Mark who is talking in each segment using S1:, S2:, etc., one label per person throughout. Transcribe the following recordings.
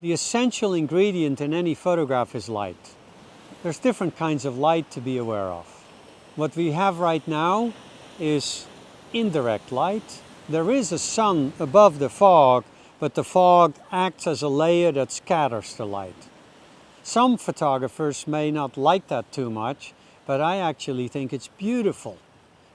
S1: The essential ingredient in any photograph is light. There's different kinds of light to be aware of. What we have right now is indirect light. There is a sun above the fog, but the fog acts as a layer that scatters the light. Some photographers may not like that too much, but I actually think it's beautiful.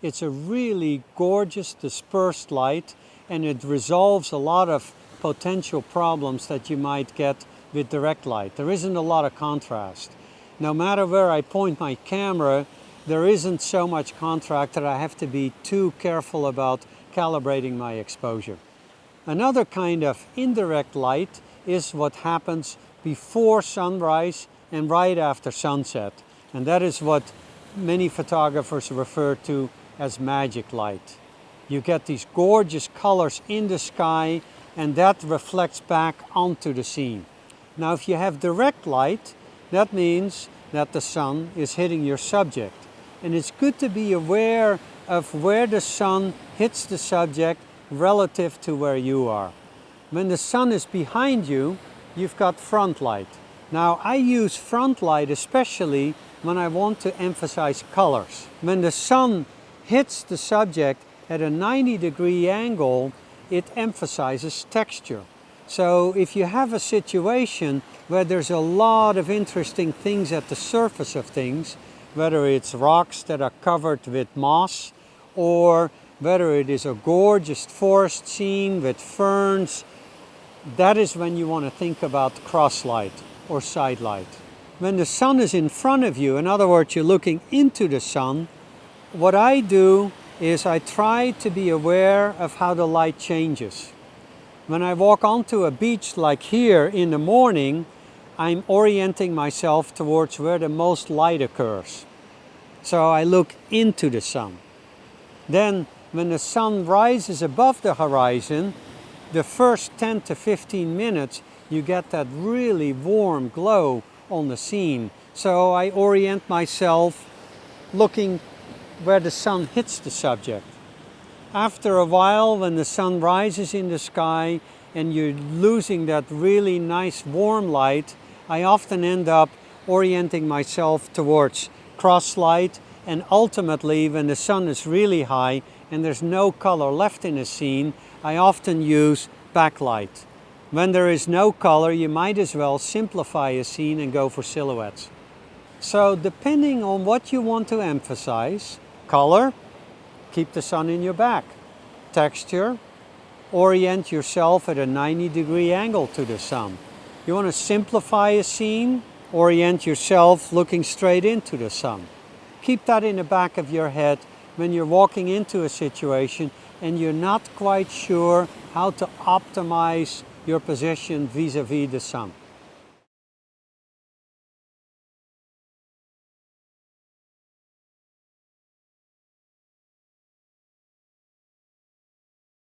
S1: It's a really gorgeous dispersed light, and it resolves a lot of potential problems that you might get with direct light. There isn't a lot of contrast. No matter where I point my camera, there isn't so much contrast that I have to be too careful about calibrating my exposure. Another kind of indirect light is what happens before sunrise and right after sunset. And that is what many photographers refer to as magic light. You get these gorgeous colors in the sky, and that reflects back onto the scene. Now, if you have direct light, that means that the sun is hitting your subject. And it's good to be aware of where the sun hits the subject relative to where you are. When the sun is behind you, you've got front light. Now, I use front light especially when I want to emphasize colors. When the sun hits the subject at a 90-degree angle, it emphasizes texture. So if you have a situation where there's a lot of interesting things at the surface of things, whether it's rocks that are covered with moss, or whether it is a gorgeous forest scene with ferns, that is when you want to think about cross light or side light. When the sun is in front of you, in other words, you're looking into the sun, what I do is I try to be aware of how the light changes. When I walk onto a beach like here in the morning, I'm orienting myself towards where the most light occurs. So I look into the sun. Then when the sun rises above the horizon, the first 10 to 15 minutes, you get that really warm glow on the scene. So I orient myself looking where the sun hits the subject. After a while, when the sun rises in the sky and you're losing that really nice warm light, I often end up orienting myself towards cross light, and ultimately when the sun is really high and there's no color left in a scene, I often use backlight. When there is no color, you might as well simplify a scene and go for silhouettes. So depending on what you want to emphasize, color, keep the sun in your back. Texture, orient yourself at a 90-degree angle to the sun. You want to simplify a scene, orient yourself looking straight into the sun. Keep that in the back of your head when you're walking into a situation and you're not quite sure how to optimize your position vis-a-vis the sun.